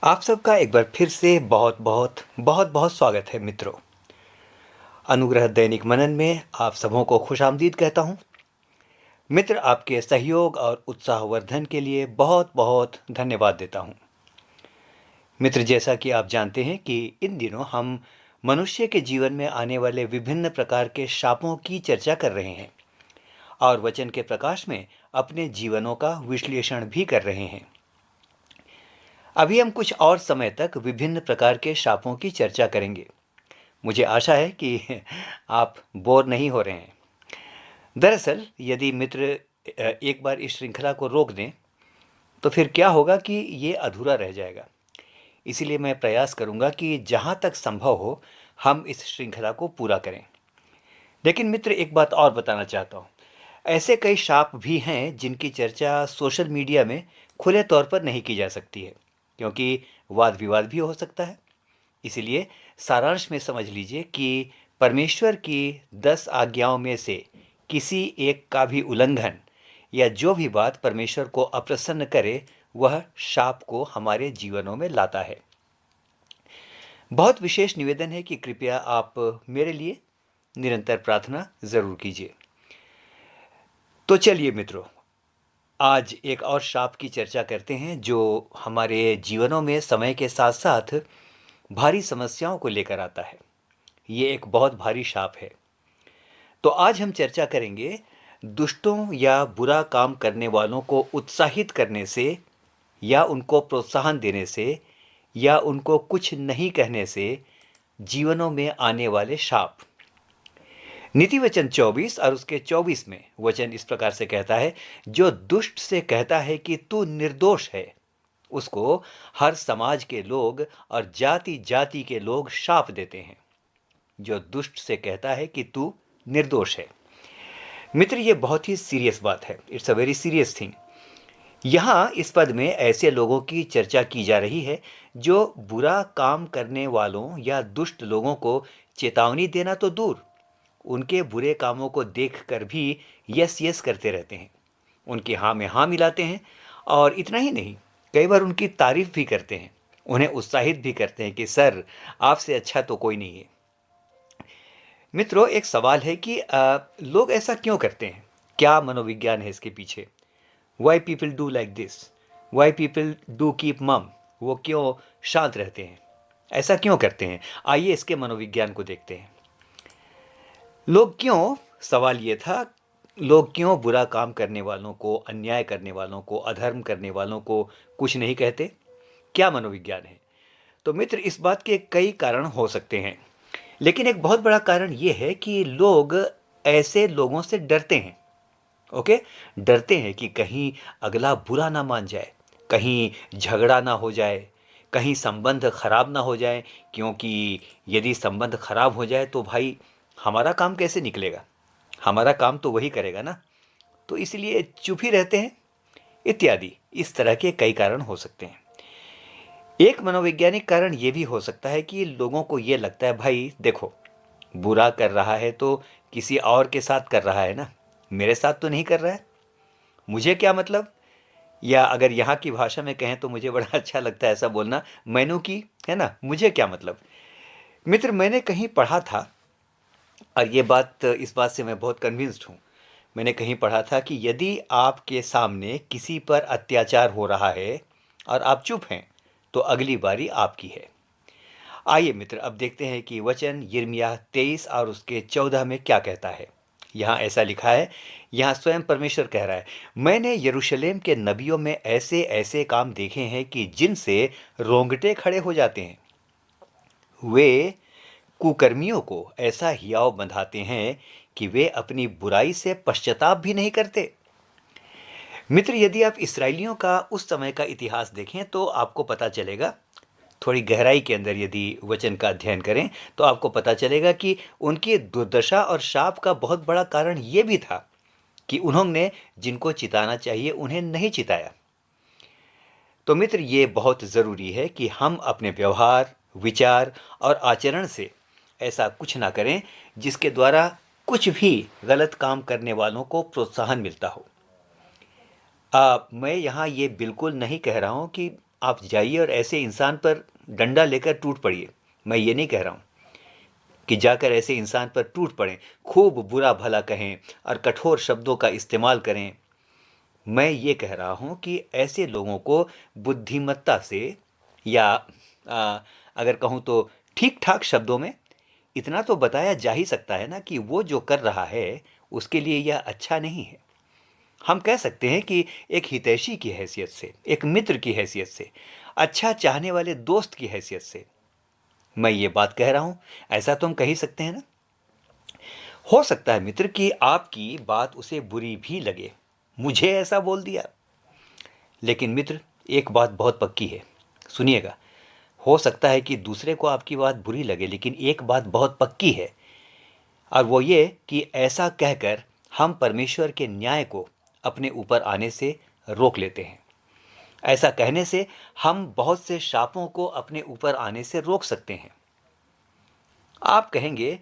आप सबका एक बार फिर से बहुत बहुत बहुत बहुत स्वागत है मित्रों। अनुग्रह दैनिक मनन में आप सबों को खुशामदीद कहता हूँ। मित्र, आपके सहयोग और उत्साहवर्धन के लिए बहुत बहुत धन्यवाद देता हूँ। मित्र, जैसा कि आप जानते हैं कि इन दिनों हम मनुष्य के जीवन में आने वाले विभिन्न प्रकार के शापों की चर्चा कर रहे हैं और वचन के प्रकाश में अपने जीवनों का विश्लेषण भी कर रहे हैं। अभी हम कुछ और समय तक विभिन्न प्रकार के शापों की चर्चा करेंगे। मुझे आशा है कि आप बोर नहीं हो रहे हैं। दरअसल यदि मित्र एक बार इस श्रृंखला को रोक दें तो फिर क्या होगा कि ये अधूरा रह जाएगा। इसीलिए मैं प्रयास करूंगा कि जहाँ तक संभव हो हम इस श्रृंखला को पूरा करें। लेकिन मित्र, एक बात और बताना चाहता हूँ। ऐसे कई शाप भी हैं जिनकी चर्चा सोशल मीडिया में खुले तौर पर नहीं की जा सकती है, क्योंकि वाद विवाद भी हो सकता है। इसीलिए सारांश में समझ लीजिए कि परमेश्वर की 10 आज्ञाओं में से किसी एक का भी उल्लंघन या जो भी बात परमेश्वर को अप्रसन्न करे वह शाप को हमारे जीवनों में लाता है। बहुत विशेष निवेदन है कि कृपया आप मेरे लिए निरंतर प्रार्थना जरूर कीजिए। तो चलिए मित्रों, आज एक और शाप की चर्चा करते हैं जो हमारे जीवनों में समय के साथ साथ भारी समस्याओं को लेकर आता है। ये एक बहुत भारी शाप है। तो आज हम चर्चा करेंगे दुष्टों या बुरा काम करने वालों को उत्साहित करने से या उनको प्रोत्साहन देने से या उनको कुछ नहीं कहने से जीवनों में आने वाले शाप। नीति वचन 24 और उसके 24 में वचन इस प्रकार से कहता है, जो दुष्ट से कहता है कि तू निर्दोष है, उसको हर समाज के लोग और जाति जाति के लोग शाप देते हैं। जो दुष्ट से कहता है कि तू निर्दोष है। मित्र, ये बहुत ही सीरियस बात है। It's a very serious thing. यहाँ इस पद में ऐसे लोगों की चर्चा की जा रही है जो बुरा काम करने वालों या दुष्ट लोगों को चेतावनी देना तो दूर, उनके बुरे कामों को देखकर भी यस यस करते रहते हैं, उनकी हाँ में हाँ मिलाते हैं और इतना ही नहीं, कई बार उनकी तारीफ भी करते हैं, उन्हें उत्साहित भी करते हैं कि सर, आपसे अच्छा तो कोई नहीं है। मित्रों, एक सवाल है कि लोग ऐसा क्यों करते हैं? क्या मनोविज्ञान है इसके पीछे? Why people do like this? Why people do keep मम? वो क्यों शांत रहते हैं? ऐसा क्यों करते हैं? आइए इसके मनोविज्ञान को देखते हैं। लोग क्यों, सवाल ये था, लोग क्यों बुरा काम करने वालों को, अन्याय करने वालों को, अधर्म करने वालों को कुछ नहीं कहते? क्या मनोविज्ञान है? तो मित्र, इस बात के कई कारण हो सकते हैं, लेकिन एक बहुत बड़ा कारण यह है कि लोग ऐसे लोगों से डरते हैं। ओके, डरते हैं कि कहीं अगला बुरा ना मान जाए, कहीं झगड़ा ना हो जाए, कहीं संबंध खराब ना हो जाए, क्योंकि यदि संबंध खराब हो जाए तो भाई हमारा काम कैसे निकलेगा? हमारा काम तो वही करेगा ना। तो इसलिए चुप ही रहते हैं इत्यादि। इस तरह के कई कारण हो सकते हैं। एक मनोवैज्ञानिक कारण यह भी हो सकता है कि लोगों को यह लगता है, भाई देखो, बुरा कर रहा है तो किसी और के साथ कर रहा है ना, मेरे साथ तो नहीं कर रहा है, मुझे क्या मतलब? या अगर यहाँ की भाषा में कहें तो मुझे बड़ा अच्छा लगता है ऐसा बोलना, मैनू की, है ना, मुझे क्या मतलब। मित्र, मैंने कहीं पढ़ा था और ये बात, इस बात से मैं बहुत कन्विंस्ड हूँ। मैंने कहीं पढ़ा था कि यदि आपके सामने किसी पर अत्याचार हो रहा है और आप चुप हैं तो अगली बारी आपकी है। आइए मित्र, अब देखते हैं कि वचन यिर्मयाह 23 और उसके 14 में क्या कहता है। यहाँ ऐसा लिखा है, यहाँ स्वयं परमेश्वर कह रहा है, मैंने यरूशलेम के नबियों में ऐसे ऐसे काम देखे हैं कि जिनसे रोंगटे खड़े हो जाते हैं। वे कुकर्मियों को ऐसा हियाव बंधाते हैं कि वे अपनी बुराई से पश्चाताप भी नहीं करते। मित्र, यदि आप इसराइलियों का उस समय का इतिहास देखें तो आपको पता चलेगा, थोड़ी गहराई के अंदर यदि वचन का अध्ययन करें तो आपको पता चलेगा कि उनकी दुर्दशा और शाप का बहुत बड़ा कारण ये भी था कि उन्होंने जिनको चिताना चाहिए उन्हें नहीं चिताया। तो मित्र, ये बहुत ज़रूरी है कि हम अपने व्यवहार, विचार और आचरण से ऐसा कुछ ना करें जिसके द्वारा कुछ भी गलत काम करने वालों को प्रोत्साहन मिलता हो। मैं यहाँ ये बिल्कुल नहीं कह रहा हूँ कि आप जाइए और ऐसे इंसान पर डंडा लेकर टूट पड़िए। मैं ये नहीं कह रहा हूँ कि जाकर ऐसे इंसान पर टूट पड़ें, खूब बुरा भला कहें और कठोर शब्दों का इस्तेमाल करें। मैं ये कह रहा हूँ कि ऐसे लोगों को बुद्धिमत्ता से या अगर कहूँ तो ठीक ठाक शब्दों में इतना तो बताया जा ही सकता है ना कि वो जो कर रहा है उसके लिए यह अच्छा नहीं है। हम कह सकते हैं कि एक हितैषी की हैसियत से, एक मित्र की हैसियत से, अच्छा चाहने वाले दोस्त की हैसियत से मैं ये बात कह रहा हूं। ऐसा तो हम कह ही सकते हैं ना। हो सकता है मित्र कि आपकी बात उसे बुरी भी लगे, मुझे ऐसा बोल दिया। लेकिन मित्र, एक बात बहुत पक्की है, सुनिएगा। हो सकता है कि दूसरे को आपकी बात बुरी लगे, लेकिन एक बात बहुत पक्की है, और वो ये कि ऐसा कहकर हम परमेश्वर के न्याय को अपने ऊपर आने से रोक लेते हैं। ऐसा कहने से हम बहुत से शापों को अपने ऊपर आने से रोक सकते हैं। आप कहेंगे,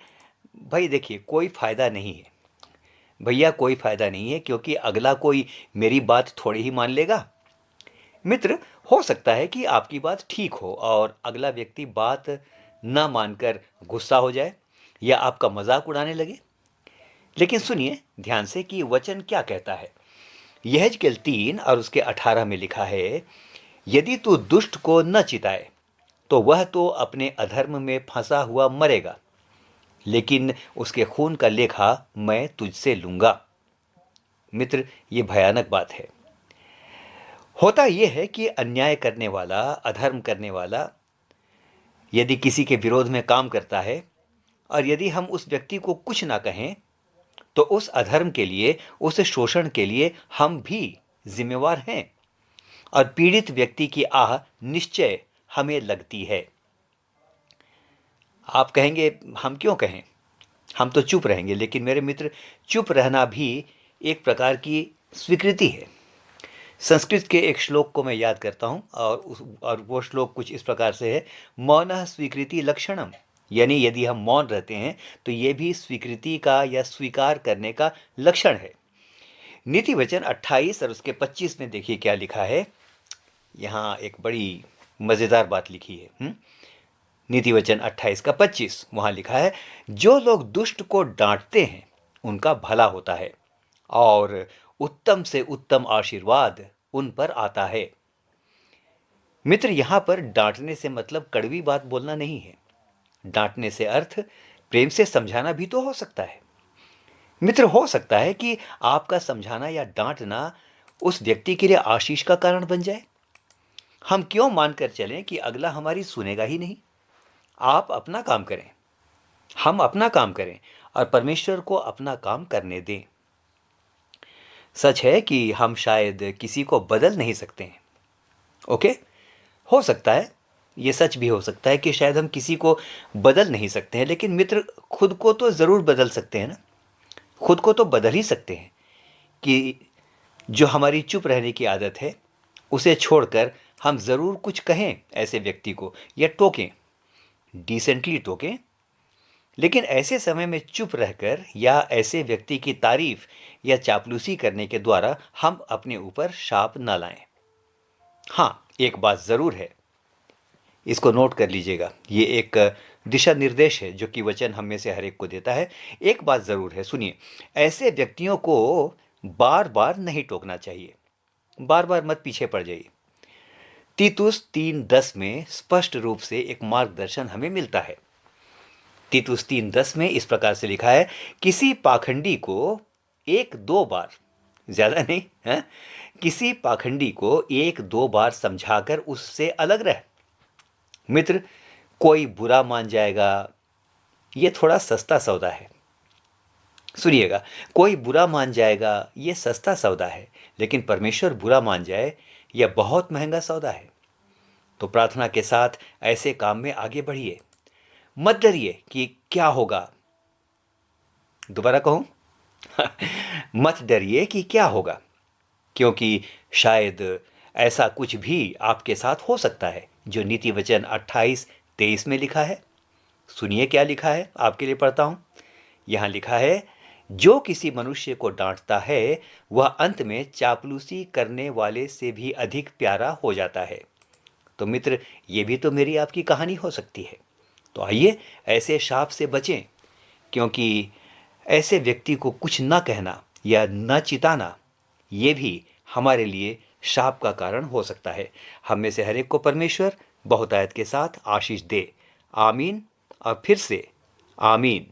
भाई देखिए कोई फायदा नहीं है। भैया कोई फायदा नहीं है, क्योंकि अगला कोई मेरी बात थोड़ी ही मान लेगा। मित्र, हो सकता है कि आपकी बात ठीक हो और अगला व्यक्ति बात न मानकर गुस्सा हो जाए या आपका मजाक उड़ाने लगे। लेकिन सुनिए ध्यान से कि वचन क्या कहता है। यहेजकेल 3 और उसके 18 में लिखा है, यदि तू दुष्ट को न चिताए तो वह तो अपने अधर्म में फंसा हुआ मरेगा, लेकिन उसके खून का लेखा मैं तुझसे लूंगा। मित्र, ये भयानक बात है। होता यह है कि अन्याय करने वाला, अधर्म करने वाला यदि किसी के विरोध में काम करता है और यदि हम उस व्यक्ति को कुछ ना कहें, तो उस अधर्म के लिए, उस शोषण के लिए हम भी जिम्मेवार हैं और पीड़ित व्यक्ति की आह निश्चय हमें लगती है। आप कहेंगे हम क्यों कहें, हम तो चुप रहेंगे। लेकिन मेरे मित्र, चुप रहना भी एक प्रकार की स्वीकृति है। संस्कृत के एक श्लोक को मैं याद करता हूँ और वो श्लोक कुछ इस प्रकार से है, मौनः स्वीकृति लक्षणम। यानी यदि हम मौन रहते हैं तो ये भी स्वीकृति का या स्वीकार करने का लक्षण है। नीति वचन 28 और उसके 25 में देखिए क्या लिखा है। यहाँ एक बड़ी मज़ेदार बात लिखी है। नीति वचन 28 का 25 वहाँ लिखा है, जो लोग दुष्ट को डांटते हैं उनका भला होता है और उत्तम से उत्तम आशीर्वाद उन पर आता है। मित्र, यहाँ पर डांटने से मतलब कड़वी बात बोलना नहीं है। डांटने से अर्थ प्रेम से समझाना भी तो हो सकता है। मित्र, हो सकता है कि आपका समझाना या डांटना उस व्यक्ति के लिए आशीष का कारण बन जाए। हम क्यों मानकर चलें कि अगला हमारी सुनेगा ही नहीं। आप अपना काम करें, हम अपना काम करें और परमेश्वर को अपना काम करने दें। सच है कि हम शायद किसी को बदल नहीं सकते हैं। ओके, हो सकता है, ये सच भी हो सकता है कि शायद हम किसी को बदल नहीं सकते हैं, लेकिन मित्र खुद को तो ज़रूर बदल सकते हैं ना। खुद को तो बदल ही सकते हैं कि जो हमारी चुप रहने की आदत है उसे छोड़कर हम ज़रूर कुछ कहें ऐसे व्यक्ति को या टोकें, डिसेंटली टोकें। लेकिन ऐसे समय में चुप रहकर या ऐसे व्यक्ति की तारीफ या चापलूसी करने के द्वारा हम अपने ऊपर शाप न लाएं। हाँ, एक बात ज़रूर है, इसको नोट कर लीजिएगा। ये एक दिशा निर्देश है जो कि वचन हम में से हर एक को देता है। एक बात ज़रूर है, सुनिए, ऐसे व्यक्तियों को बार बार नहीं टोकना चाहिए। बार बार मत पीछे पड़ जाइए। तीतुस 3:10 में स्पष्ट रूप से एक मार्गदर्शन हमें मिलता है। तीतुस 3:10 में इस प्रकार से लिखा है, किसी पाखंडी को 1-2 बार, ज़्यादा नहीं है, किसी पाखंडी को 1-2 बार समझाकर उससे अलग रह। मित्र, कोई बुरा मान जाएगा, ये थोड़ा सस्ता सौदा है। सुनिएगा, कोई बुरा मान जाएगा, ये सस्ता सौदा है, लेकिन परमेश्वर बुरा मान जाए, यह बहुत महंगा सौदा है। तो प्रार्थना के साथ ऐसे काम में आगे बढ़िए। मत डरिए कि क्या होगा। दोबारा कहूं, मत डरिए कि क्या होगा, क्योंकि शायद ऐसा कुछ भी आपके साथ हो सकता है जो नीति वचन 28-23 में लिखा है। सुनिए क्या लिखा है, आपके लिए पढ़ता हूं। यहां लिखा है, जो किसी मनुष्य को डांटता है वह अंत में चापलूसी करने वाले से भी अधिक प्यारा हो जाता है। तो मित्र, ये भी तो मेरी आपकी कहानी हो सकती है। तो आइए ऐसे शाप से बचें, क्योंकि ऐसे व्यक्ति को कुछ न कहना या न चिताना, ये भी हमारे लिए शाप का कारण हो सकता है। हम में से हर एक को परमेश्वर बहुतायत के साथ आशीष दे। आमीन और फिर से आमीन।